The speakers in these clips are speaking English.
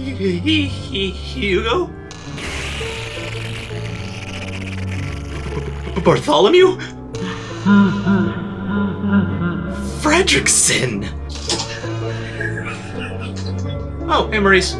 Hugo? Bartholomew? Fredrickson! Oh, hey Maurice.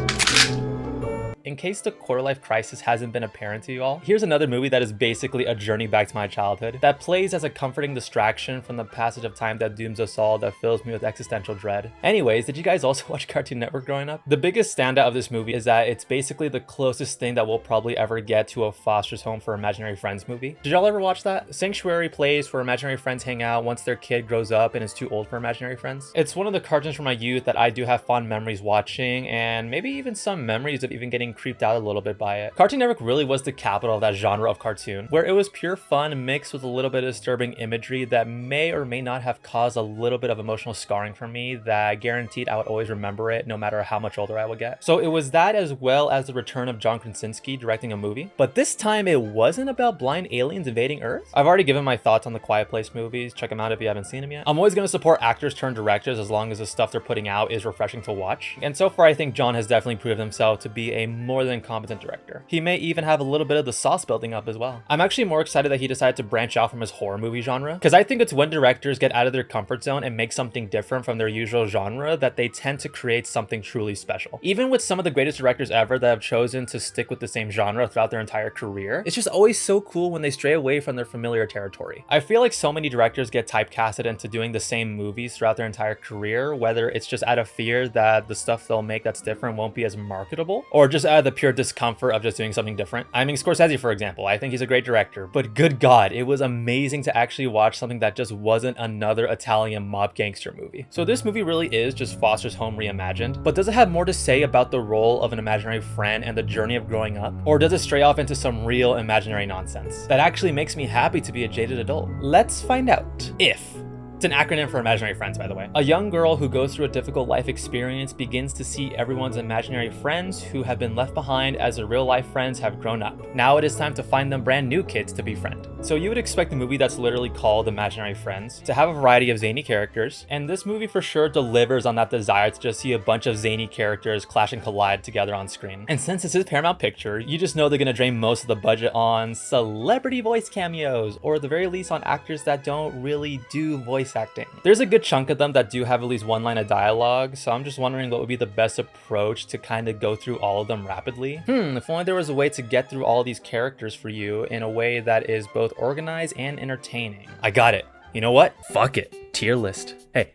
In case the quarter-life crisis hasn't been apparent to you all, here's another movie that is basically a journey back to my childhood, that plays as a comforting distraction from the passage of time that dooms us all, that fills me with existential dread. Anyways, did you guys also watch Cartoon Network growing up? The biggest standout of this movie is that it's basically the closest thing that we'll probably ever get to a Foster's Home for Imaginary Friends movie. Did y'all ever watch that? Sanctuary place where imaginary friends hang out once their kid grows up and is too old for imaginary friends. It's one of the cartoons from my youth that I do have fond memories watching, and maybe even some memories of even getting creeped out a little bit by it. Cartoon Network really was the capital of that genre of cartoon, where it was pure fun mixed with a little bit of disturbing imagery that may or may not have caused a little bit of emotional scarring for me that guaranteed I would always remember it no matter how much older I would get. So it was that, as well as the return of John Krasinski directing a movie, but this time it wasn't about blind aliens invading Earth. I've already given my thoughts on the Quiet Place movies. Check them out if you haven't seen them yet. I'm always going to support actors turned directors as long as the stuff they're putting out is refreshing to watch. And so far I think John has definitely proved himself to be a more than competent director. He may even have a little bit of the sauce building up as well. I'm actually more excited that he decided to branch out from his horror movie genre, because I think it's when directors get out of their comfort zone and make something different from their usual genre that they tend to create something truly special. Even with some of the greatest directors ever that have chosen to stick with the same genre throughout their entire career, it's just always so cool when they stray away from their familiar territory. I feel like so many directors get typecasted into doing the same movies throughout their entire career, whether it's just out of fear that the stuff they'll make that's different won't be as marketable, or just out of the pure discomfort of just doing something different. I mean, Scorsese, for example, I think he's a great director, but good God, it was amazing to actually watch something that just wasn't another Italian mob gangster movie. So this movie really is just Foster's Home reimagined, but does it have more to say about the role of an imaginary friend and the journey of growing up? Or does it stray off into some real imaginary nonsense that actually makes me happy to be a jaded adult? Let's find out. It's an acronym for imaginary friends, by the way. A young girl who goes through a difficult life experience begins to see everyone's imaginary friends who have been left behind as their real life friends have grown up. Now it is time to find them brand new kids to befriend. So you would expect a movie that's literally called Imaginary Friends to have a variety of zany characters, and this movie for sure delivers on that desire to just see a bunch of zany characters clash and collide together on screen. And since this is Paramount Picture, you just know they're gonna drain most of the budget on celebrity voice cameos, or at the very least on actors that don't really do voice acting. There's a good chunk of them that do have at least one line of dialogue, so I'm just wondering what would be the best approach to kind of go through all of them rapidly. If only there was a way to get through all these characters for you in a way that is both organized and entertaining. I got it. You know what? Fuck it. Tier list. Hey,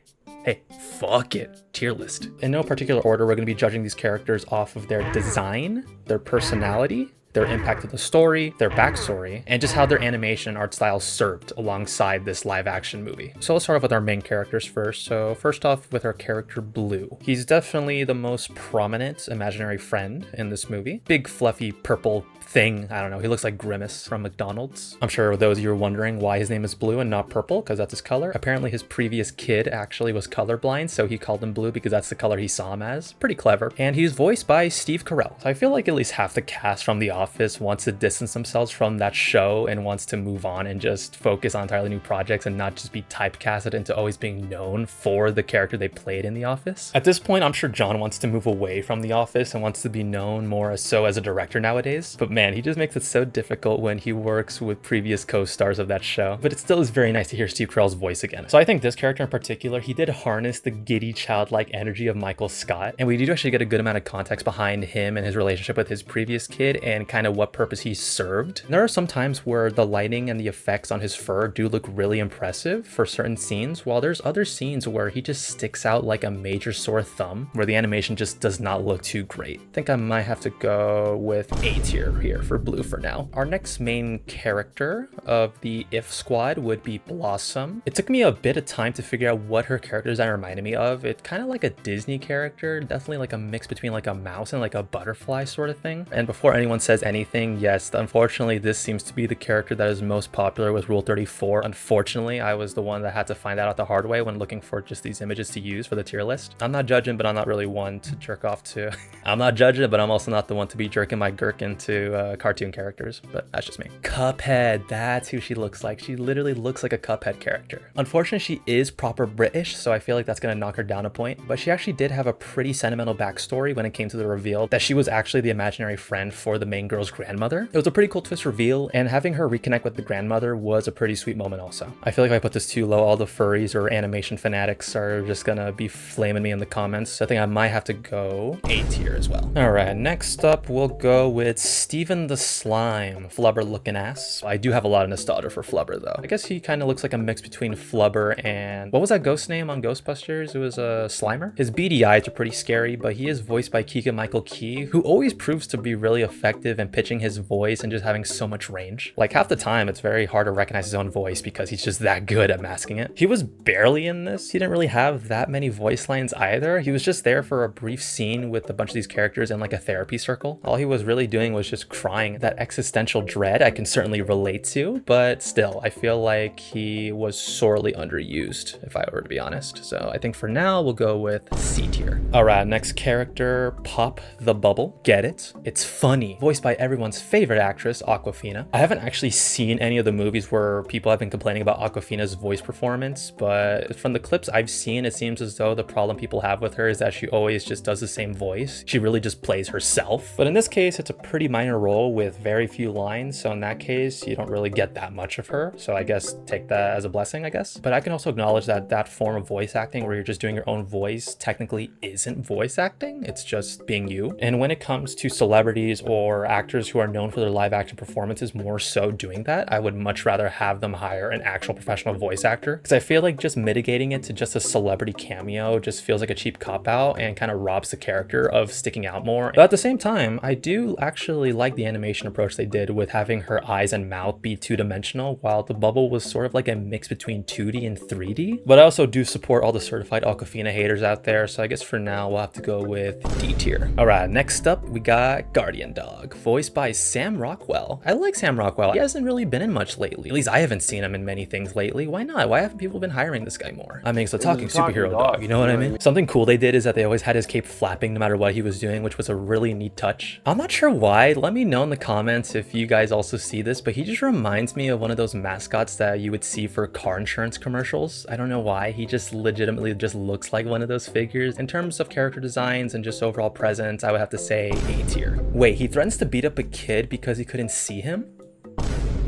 fuck it. Tier list. In no particular order, we're going to be judging these characters off of their design, their personality, their impact to the story, their backstory, and just how their animation and art style served alongside this live action movie. So let's start off with our main characters first. So first off with our character Blue. He's definitely the most prominent imaginary friend in this movie. Big fluffy purple thing. I don't know. He looks like Grimace from McDonald's. I'm sure those of you are wondering why his name is Blue and not purple, because that's his color. Apparently his previous kid actually was colorblind, so he called him Blue because that's the color he saw him as. Pretty clever. And he's voiced by Steve Carell. So I feel like at least half the cast from The Office wants to distance themselves from that show and wants to move on and just focus on entirely new projects and not just be typecasted into always being known for the character they played in The Office. At this point, I'm sure John wants to move away from The Office and wants to be known more so as a director nowadays. But man, he just makes it so difficult when he works with previous co-stars of that show. But it still is very nice to hear Steve Carell's voice again. So I think this character in particular, he did harness the giddy, childlike energy of Michael Scott. And we do actually get a good amount of context behind him and his relationship with his previous kid and kind of what purpose he served. There are some times where the lighting and the effects on his fur do look really impressive for certain scenes, while there's other scenes where he just sticks out like a major sore thumb, where the animation just does not look too great. I think I might have to go with A tier here for Blue for now. Our next main character of the If squad would be Blossom. It took me a bit of time to figure out what her character design reminded me of. It's kind of like a Disney character, definitely like a mix between like a mouse and like a butterfly sort of thing. And before anyone says anything, yes, unfortunately, this seems to be the character that is most popular with Rule 34. Unfortunately, I was the one that had to find that out the hard way when looking for just these images to use for the tier list. I'm not judging, but I'm not really one to jerk off to. I'm not judging, but I'm also not the one to be jerking my gherkin to cartoon characters, but that's just me. Cuphead, that's who she looks like. She literally looks like a Cuphead character. Unfortunately, she is proper British, so I feel like that's gonna knock her down a point, but she actually did have a pretty sentimental backstory when it came to the reveal that she was actually the imaginary friend for the main girl's grandmother. It was a pretty cool twist reveal, and having her reconnect with the grandmother was a pretty sweet moment also. I feel like if I put this too low, all the furries or animation fanatics are just gonna be flaming me in the comments. So I think I might have to go A tier as well. All right, next up we'll go with Steven the Slime, Flubber looking ass. I do have a lot of nostalgia for Flubber though. I guess he kind of looks like a mix between Flubber and what was that ghost name on Ghostbusters? It was a Slimer. His beady eyes are pretty scary, but he is voiced by Keegan-Michael Key, who always proves to be really effective in pitching his voice and just having so much range. Like half the time, it's very hard to recognize his own voice because he's just that good at masking it. He was barely in this. He didn't really have that many voice lines either. He was just there for a brief scene with a bunch of these characters in like a therapy circle. All he was really doing was just crying. That existential dread I can certainly relate to, but still, I feel like he was sorely underused, if I were to be honest. So I think for now, we'll go with C tier. All right, next character, Pop the Bubble. Get it? It's funny. Voiced by everyone's favorite actress, Awkwafina. I haven't actually seen any of the movies where people have been complaining about Awkwafina's voice performance, but from the clips I've seen, it seems as though the problem people have with her is that she always just does the same voice. She really just plays herself. But in this case, it's a pretty minor role with very few lines. So in that case, you don't really get that much of her. So I guess take that as a blessing, I guess. But I can also acknowledge that that form of voice acting where you're just doing your own voice technically isn't voice acting. It's just being you. And when it comes to celebrities or actors who are known for their live action performances more so doing that, I would much rather have them hire an actual professional voice actor. Because I feel like just mitigating it to just a celebrity cameo just feels like a cheap cop-out and kind of robs the character of sticking out more. But at the same time, I do actually like the animation approach they did with having her eyes and mouth be two-dimensional, while the bubble was sort of like a mix between 2D and 3D. But I also do support all the certified Awkwafina haters out there, so I guess for now we'll have to go with D tier. All right, next up we got Guardian Dog, voiced by Sam Rockwell. I like Sam Rockwell. He hasn't really been in much lately. At least I haven't seen him in many things lately. Why not? Why haven't people been hiring this guy more? I mean, it's a talking superhero dog, you know what I mean? Something cool they did is that they always had his cape flapping no matter what he was doing, which was a really neat touch. I'm not sure why. Let me know in the comments if you guys also see this, but he just reminds me of one of those mascots that you would see for car insurance commercials. I don't know why. He just legitimately just looks like one of those figures. In terms of character designs and just overall presence, I would have to say A tier. Wait, he threatens to beat up a kid because he couldn't see him?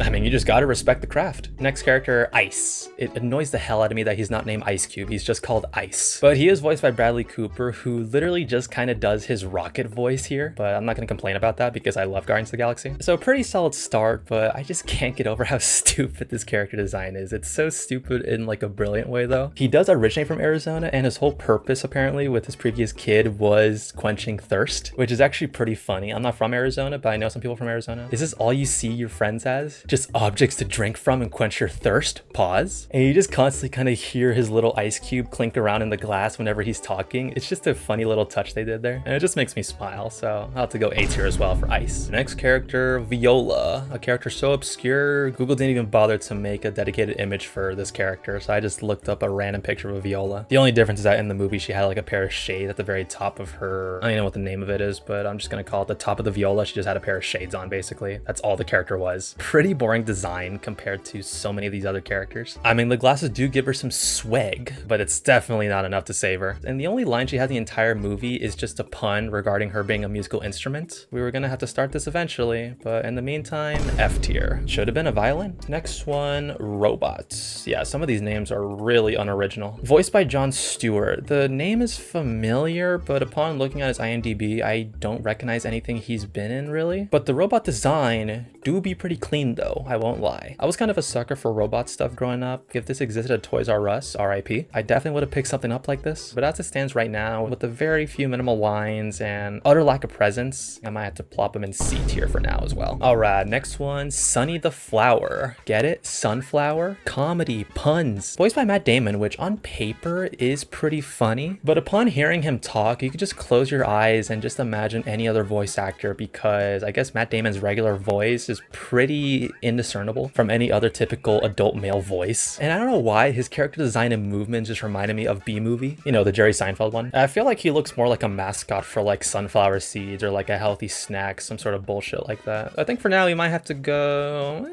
I mean, you just gotta respect the craft. Next character, Ice. It annoys the hell out of me that he's not named Ice Cube. He's just called Ice. But he is voiced by Bradley Cooper, who literally just kind of does his rocket voice here. But I'm not gonna complain about that because I love Guardians of the Galaxy. So pretty solid start, but I just can't get over how stupid this character design is. It's so stupid in like a brilliant way though. He does originate from Arizona, and his whole purpose apparently with his previous kid was quenching thirst, which is actually pretty funny. I'm not from Arizona, but I know some people from Arizona. Is this all you see your friends as? Just objects to drink from and quench your thirst? Pause. And you just constantly kind of hear his little ice cube clink around in the glass whenever he's talking. It's just a funny little touch they did there, and it just makes me smile, so I'll have to go A tier as well for Ice. Next character, Viola. A character so obscure, Google didn't even bother to make a dedicated image for this character, so I just looked up a random picture of Viola. The only difference is that in the movie she had like a pair of shades at the very top of her, I don't even know what the name of it is, but I'm just gonna call it the top of the Viola. She just had a pair of shades on basically. That's all the character was. Pretty boring design compared to so many of these other characters. I mean, the glasses do give her some swag, but it's definitely not enough to save her. And the only line she had the entire movie is just a pun regarding her being a musical instrument. We were gonna have to start this eventually, but in the meantime, F tier. Should have been a violin. Next one, Robots. Yeah, some of these names are really unoriginal. Voiced by Jon Stewart. The name is familiar, but upon looking at his IMDb, I don't recognize anything he's been in really. But the robot design do be pretty clean though, I won't lie. I was kind of a sucker for robot stuff growing up. If this existed at Toys R Us, RIP, I definitely would have picked something up like this. But as it stands right now, with the very few minimal lines and utter lack of presence, I might have to plop him in C tier for now as well. All right, next one, Sunny the Flower. Get it? Sunflower? Comedy, puns. Voiced by Matt Damon, which on paper is pretty funny, but upon hearing him talk, you could just close your eyes and just imagine any other voice actor, because I guess Matt Damon's regular voice is pretty indiscernible from any other typical adult male voice. And I don't know why, his character design and movement just reminded me of B-Movie, you know, the Jerry Seinfeld one. I feel like he looks more like a mascot for like sunflower seeds or like a healthy snack, some sort of bullshit like that. I think for now we might have to go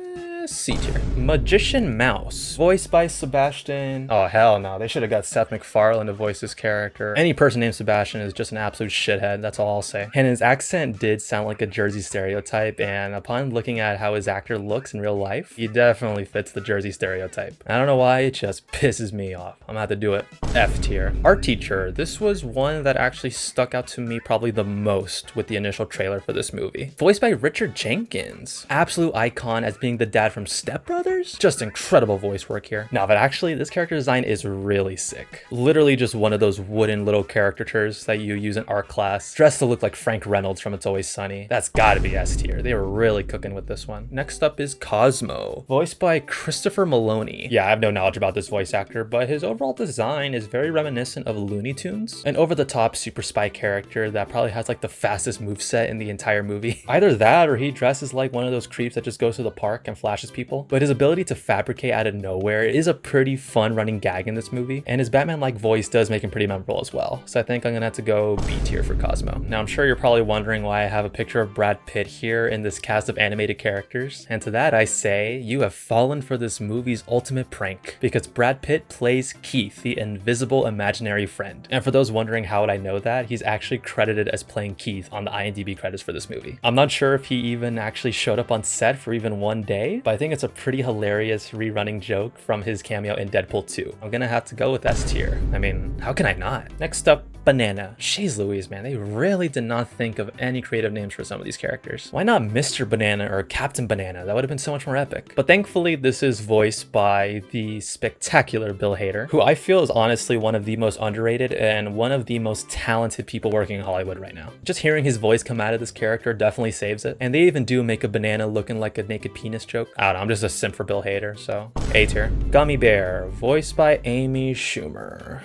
C tier. Magician Mouse, voiced by Sebastian. Oh hell no, they should have got Seth MacFarlane to voice this character. Any person named Sebastian is just an absolute shithead, that's all I'll say. And his accent did sound like a Jersey stereotype, and upon looking at how his actor looks in real life, he definitely fits the Jersey stereotype. I don't know why, it just pisses me off. I'm gonna have to do it. F tier. Art teacher. This was one that actually stuck out to me probably the most with the initial trailer for this movie. Voiced by Richard Jenkins. Absolute icon as being the dad from Step Brothers. Just incredible voice work here. Now, but actually this character design is really sick. Literally just one of those wooden little caricatures that you use in art class, dressed to look like Frank Reynolds from It's Always Sunny. That's gotta be S tier. They were really cooking with this one. Next up is Cosmo, voiced by Christopher Maloney. Yeah, I have no knowledge about this voice actor, but his overall design is very reminiscent of Looney Tunes, an over-the-top super spy character that probably has like the fastest moveset in the entire movie. Either that or he dresses like one of those creeps that just goes to the park and flashes people. But his ability to fabricate out of nowhere is a pretty fun running gag in this movie, and his Batman-like voice does make him pretty memorable as well. So I think I'm gonna have to go B tier for Cosmo. Now I'm sure you're probably wondering why I have a picture of Brad Pitt here in this cast of animated characters, and to that I say, you have fallen for this movie's ultimate prank, because Brad Pitt plays Keith, the invisible imaginary friend. And for those wondering how would I know that, he's actually credited as playing Keith on the IMDb credits for this movie. I'm not sure if he even actually showed up on set for even one day, but I think it's a pretty hilarious rerunning joke from his cameo in Deadpool 2. I'm gonna have to go with S tier. I mean, how can I not? Next up, Banana. Jeez Louise, man, they really did not think of any creative names for some of these characters. Why not Mr. Banana or Captain Banana? That would have been so much more epic. But thankfully, this is voiced by the spectacular Bill Hader, who I feel is honestly one of the most underrated and one of the most talented people working in Hollywood right now. Just hearing his voice come out of this character definitely saves it. And they even do make a banana looking like a naked penis joke. I don't know, I'm just a simp for Bill Hader, so A tier. Gummy Bear, voiced by Amy Schumer.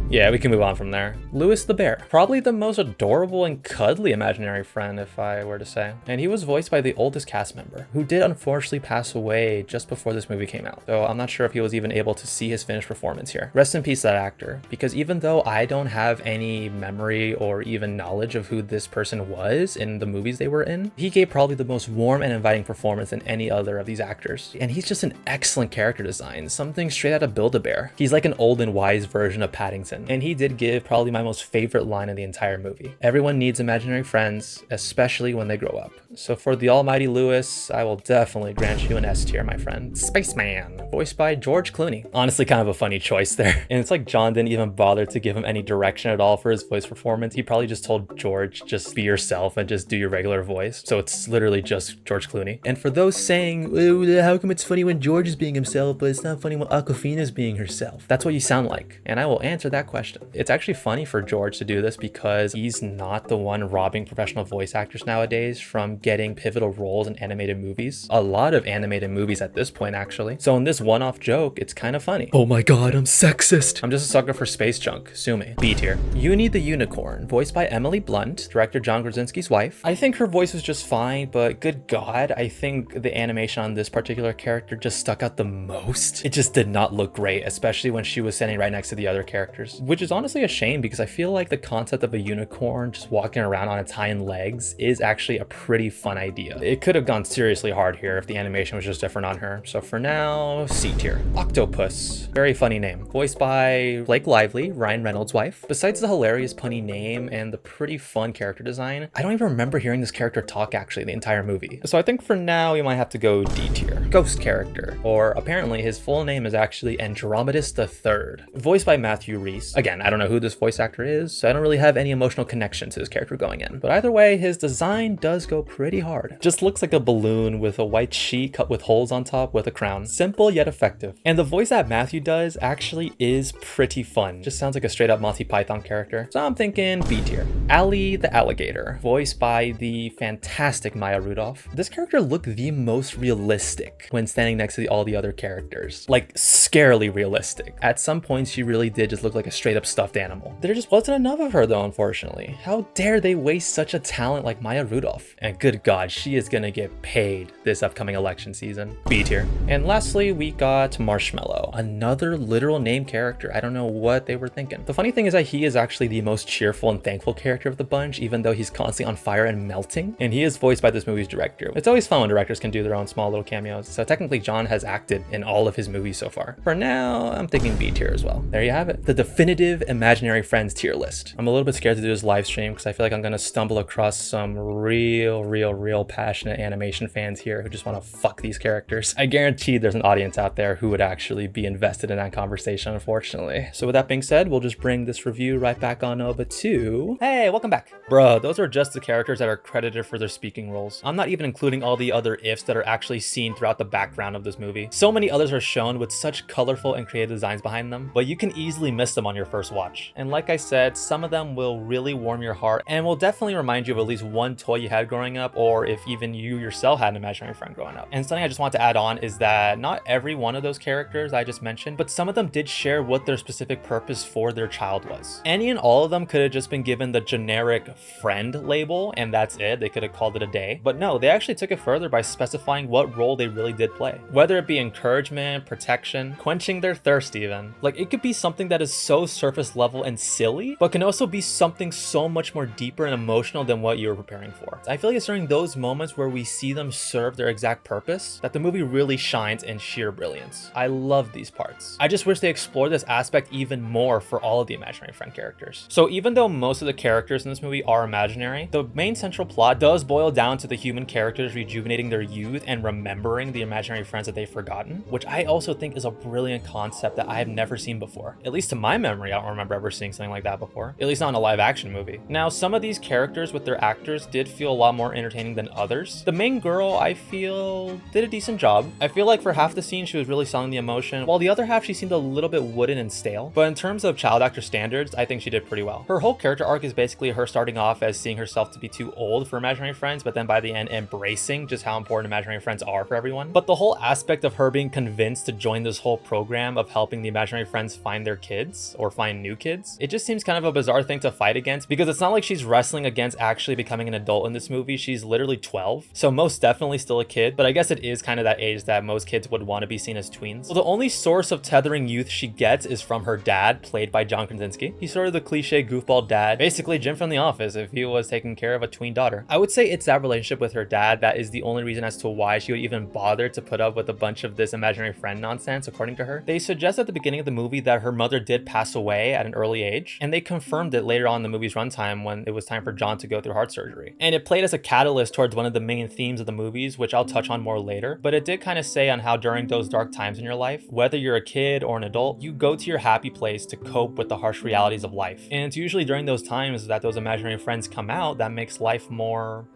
Yeah, we can move on from there. Louis the Bear, probably the most adorable and cuddly imaginary friend, if I were to say. And he was voiced by the oldest cast member, who did unfortunately pass away just before this movie came out. So I'm not sure if he was even able to see his finished performance here. Rest in peace, that actor, because even though I don't have any memory or even knowledge of who this person was in the movies they were in, he gave probably the most warm and inviting performance than any other of these actors. And he's just an excellent character design, something straight out of Build-A-Bear. He's like an old and wise version of Paddington. And he did give probably my most favorite line in the entire movie. Everyone needs imaginary friends, especially when they grow up. So for the almighty Lewis, I will definitely grant you an S tier, my friend. Spaceman, voiced by George Clooney. Honestly, kind of a funny choice there. And it's like John didn't even bother to give him any direction at all for his voice performance. He probably just told George, just be yourself and just do your regular voice. So it's literally just George Clooney. And for those saying, how come it's funny when George is being himself, but it's not funny when Awkwafina is being herself? That's what you sound like. And I will answer that question. It's actually funny for George to do this because he's not the one robbing professional voice actors nowadays from getting pivotal roles in animated movies. A lot of animated movies at this point, actually. So in this one-off joke, it's kind of funny. Oh my god, I'm sexist. I'm just a sucker for space junk. Sue me. B tier. Uni the Unicorn, voiced by Emily Blunt, director John Krasinski's wife. I think her voice was just fine, but good god, I think the animation on this particular character just stuck out the most. It just did not look great, especially when she was standing right next to the other characters, which is honestly a shame because I feel like the concept of a unicorn just walking around on its hind legs is actually a pretty fun idea. It could have gone seriously hard here if the animation was just different on her. So for now, C tier. Octopus, very funny name, voiced by Blake Lively, Ryan Reynolds' wife. Besides the hilarious punny name and the pretty fun character design, I don't even remember hearing this character talk actually the entire movie. So I think for now, you might have to go D tier. Ghost character, or apparently his full name is actually Andromedus III, voiced by Matthew Rhys. Again, I don't know who this voice actor is, so I don't really have any emotional connection to this character going in. But either way, his design does go pretty hard. Just looks like a balloon with a white sheet cut with holes on top with a crown. Simple yet effective. And the voice that Matthew does actually is pretty fun. Just sounds like a straight up Monty Python character. So I'm thinking B tier. Allie the Alligator, voiced by the fantastic Maya Rudolph. This character looked the most realistic when standing next to all the other characters. Like, scarily realistic. At some points, she really did just look like a straight up stuffed animal. There just wasn't enough of her though, unfortunately. How dare they waste such a talent like Maya Rudolph? And good God, she is gonna get paid this upcoming election season. B tier. And lastly, we got Marshmallow, another literal name character. I don't know what they were thinking. The funny thing is that he is actually the most cheerful and thankful character of the bunch, even though he's constantly on fire and melting. And he is voiced by this movie's director. It's always fun when directors can do their own small little cameos. So technically John has acted in all of his movies so far. For now, I'm thinking B tier as well. There you have it. The definitive imaginary friends tier list. I'm a little bit scared to do this live stream because I feel like I'm gonna stumble across some real passionate animation fans here who just want to fuck these characters. I guarantee there's an audience out there who would actually be invested in that conversation, unfortunately. So with that being said, we'll just bring this review right back on over to... Hey, welcome back. Bro, those are just the characters that are credited for their speaking roles. I'm not even including all the other ifs that are actually seen throughout the background of this movie. So many others are shown with such colorful and creative designs behind them, but you can easily miss them on your first watch. And like I said, some of them will really warm your heart and will definitely remind you of at least one toy you had growing up, or if even you yourself had an imaginary friend growing up. And something I just want to add on is that not every one of those characters I just mentioned, but some of them did share what their specific purpose for their child was. Any and all of them could have just been given the generic friend label and that's it. They could have called it a day. But no, they actually took it further by specifying what role they really did play. Whether it be encouragement, protection, quenching their thirst even. Like, it could be something that is so surface level and silly, but can also be something so much more deeper and emotional than what you were preparing for. I feel like it's during those moments where we see them serve their exact purpose that the movie really shines in sheer brilliance. I love these parts. I just wish they explored this aspect even more for all of the imaginary friend characters. So even though most of the characters in this movie are imaginary, the main central plot does boil down to the human characters rejuvenating their youth and remembering the imaginary friends that they've forgotten, which I also think is a brilliant concept that I have never seen before. At least to my memory, I don't remember ever seeing something like that before, at least not in a live action movie. Now, some of these characters with their actors did feel a lot more entertaining than others. The main girl, I feel, did a decent job. I feel like for half the scene, she was really selling the emotion, while the other half, she seemed a little bit wooden and stale. But in terms of child actor standards, I think she did pretty well. Her whole character arc is basically her starting off as seeing herself to be too old for imaginary friends, but then by the end embracing just how important imaginary friends are for everyone. But the whole aspect of her being convinced to join this whole program of helping the imaginary friends find their kids or find new kids, it just seems kind of a bizarre thing to fight against, because it's not like she's wrestling against actually becoming an adult in this movie. She's literally 12, so most definitely still a kid, but I guess it is kind of that age that most kids would want to be seen as tweens. So the only source of tethering youth she gets is from her dad, played by John Krasinski. He's sort of the cliche goofball dad, basically Jim from The Office if he was taking care of a tween daughter. I would say it's that relationship with her dad that is the only reason as to why she would even bother to put up with a bunch of this imaginary friend nonsense, according to her. They suggest at the beginning of the movie that her mother did pass away at an early age, and they confirmed it later on in the movie's runtime when it was time for John to go through heart surgery. And it played as a catalyst towards one of the main themes of the movies, which I'll touch on more later, but it did kind of say on how during those dark times in your life, whether you're a kid or an adult, you go to your happy place to cope with the harsh realities of life. And it's usually during those times that those imaginary friends come out that makes life more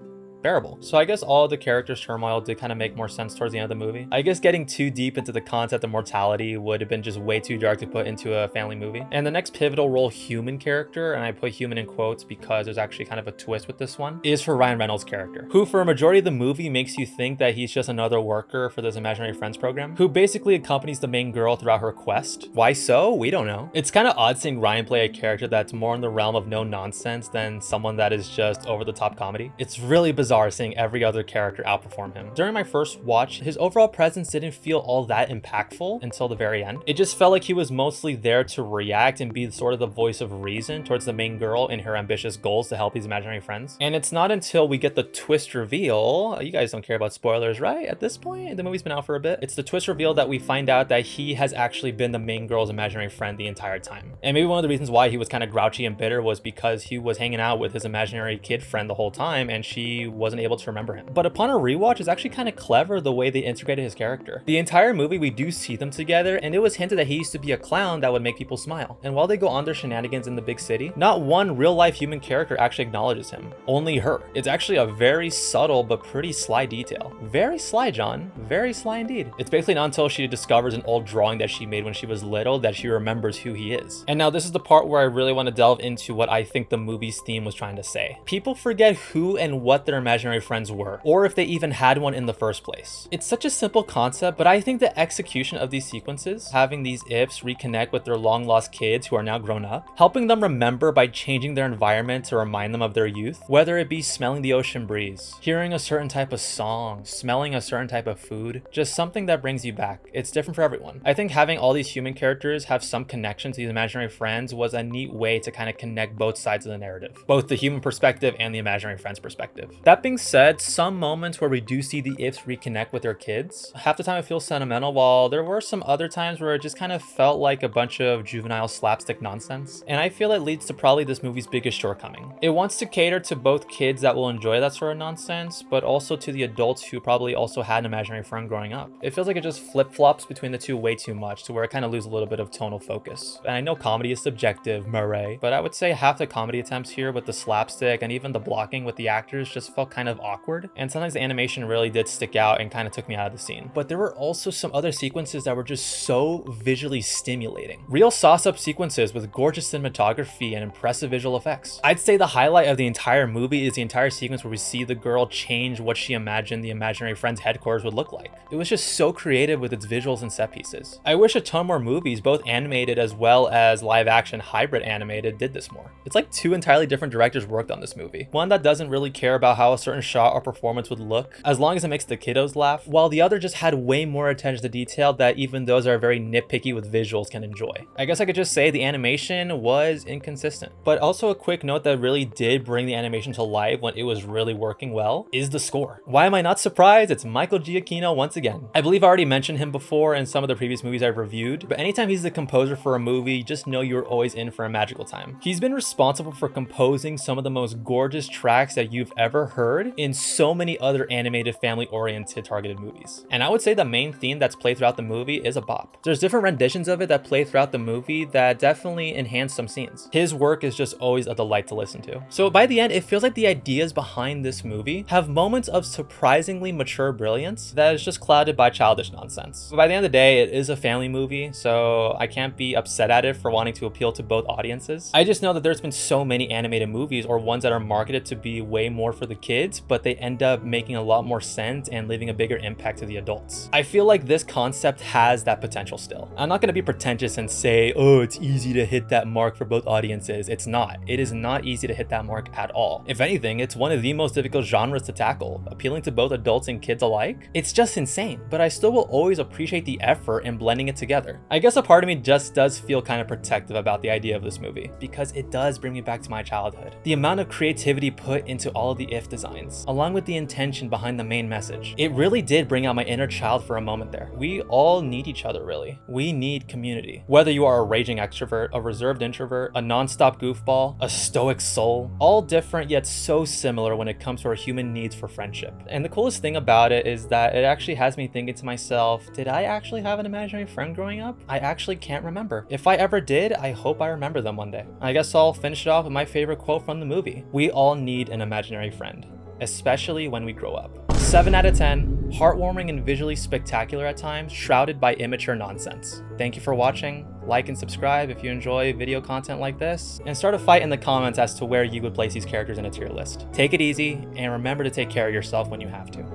bearable. So I guess all the characters' turmoil did kind of make more sense towards the end of the movie. I guess getting too deep into the concept of mortality would have been just way too dark to put into a family movie. And the next pivotal role human character, and I put human in quotes because there's actually kind of a twist with this one, is for Ryan Reynolds' character, who for a majority of the movie makes you think that he's just another worker for this imaginary friends program, who basically accompanies the main girl throughout her quest. Why so? We don't know. It's kind of odd seeing Ryan play a character that's more in the realm of no nonsense than someone that is just over the top comedy. It's really bizarre seeing every other character outperform him. During my first watch, his overall presence didn't feel all that impactful until the very end. It just felt like he was mostly there to react and be sort of the voice of reason towards the main girl in her ambitious goals to help these imaginary friends. And it's not until we get the twist reveal, you guys don't care about spoilers, right? At this point, the movie's been out for a bit. It's the twist reveal that we find out that he has actually been the main girl's imaginary friend the entire time. And maybe one of the reasons why he was kind of grouchy and bitter was because he was hanging out with his imaginary kid friend the whole time and she wasn't able to remember him. But upon a rewatch, it's actually kind of clever the way they integrated his character. The entire movie, we do see them together, and it was hinted that he used to be a clown that would make people smile. And while they go on their shenanigans in the big city, not one real-life human character actually acknowledges him. Only her. It's actually a very subtle but pretty sly detail. Very sly, John. Very sly indeed. It's basically not until she discovers an old drawing that she made when she was little that she remembers who he is. And now this is the part where I really want to delve into what I think the movie's theme was trying to say. People forget who and what their imaginary friends were, or if they even had one in the first place. It's such a simple concept, but I think the execution of these sequences, having these ifs reconnect with their long lost kids who are now grown up, helping them remember by changing their environment to remind them of their youth, whether it be smelling the ocean breeze, hearing a certain type of song, smelling a certain type of food, just something that brings you back. It's different for everyone. I think having all these human characters have some connection to these imaginary friends was a neat way to kind of connect both sides of the narrative, both the human perspective and the imaginary friends perspective. That being said, some moments where we do see the ifs reconnect with their kids, half the time it feels sentimental, while there were some other times where it just kind of felt like a bunch of juvenile slapstick nonsense. And I feel it leads to probably this movie's biggest shortcoming. It wants to cater to both kids that will enjoy that sort of nonsense, but also to the adults who probably also had an imaginary friend growing up. It feels like it just flip-flops between the two way too much, to where it kind of loses a little bit of tonal focus. And I know comedy is subjective, Murray, but I would say half the comedy attempts here with the slapstick and even the blocking with the actors just felt kind of awkward, and sometimes the animation really did stick out and kind of took me out of the scene. But there were also some other sequences that were just so visually stimulating. Real sauce-up sequences with gorgeous cinematography and impressive visual effects. I'd say the highlight of the entire movie is the entire sequence where we see the girl change what she imagined the imaginary friend's headquarters would look like. It was just so creative with its visuals and set pieces. I wish a ton more movies, both animated as well as live action hybrid animated, did this more. It's like two entirely different directors worked on this movie. One that doesn't really care about how a certain shot or performance would look, as long as it makes the kiddos laugh, while the other just had way more attention to detail that even those that are very nitpicky with visuals can enjoy. I guess I could just say the animation was inconsistent. But also a quick note that really did bring the animation to life when it was really working well is the score. Why am I not surprised? It's Michael Giacchino once again. I believe I already mentioned him before in some of the previous movies I've reviewed, but anytime he's the composer for a movie, just know you're always in for a magical time. He's been responsible for composing some of the most gorgeous tracks that you've ever heard in so many other animated family-oriented targeted movies. And I would say the main theme that's played throughout the movie is a bop. There's different renditions of it that play throughout the movie that definitely enhance some scenes. His work is just always a delight to listen to. So by the end, it feels like the ideas behind this movie have moments of surprisingly mature brilliance that is just clouded by childish nonsense. But by the end of the day, it is a family movie, so I can't be upset at it for wanting to appeal to both audiences. I just know that there's been so many animated movies or ones that are marketed to be way more for the kids, but they end up making a lot more sense and leaving a bigger impact to the adults. I feel like this concept has that potential still. I'm not going to be pretentious and say, oh, it's easy to hit that mark for both audiences. It's not. It is not easy to hit that mark at all. If anything, it's one of the most difficult genres to tackle, appealing to both adults and kids alike. It's just insane, but I still will always appreciate the effort in blending it together. I guess a part of me just does feel kind of protective about the idea of this movie, because it does bring me back to my childhood. The amount of creativity put into all of the if designs, along with the intention behind the main message, it really did bring out my inner child for a moment there. We all need each other, really. We need community. Whether you are a raging extrovert, a reserved introvert, a non-stop goofball, a stoic soul, all different yet so similar when it comes to our human needs for friendship. And the coolest thing about it is that it actually has me thinking to myself, did I actually have an imaginary friend growing up? I actually can't remember. If I ever did, I hope I remember them one day. I guess I'll finish it off with my favorite quote from the movie. We all need an imaginary friend, especially when we grow up. 7 out of 10, heartwarming and visually spectacular at times, shrouded by immature nonsense. Thank you for watching. Like and subscribe if you enjoy video content like this, and start a fight in the comments as to where you would place these characters in a tier list. Take it easy, and remember to take care of yourself when you have to.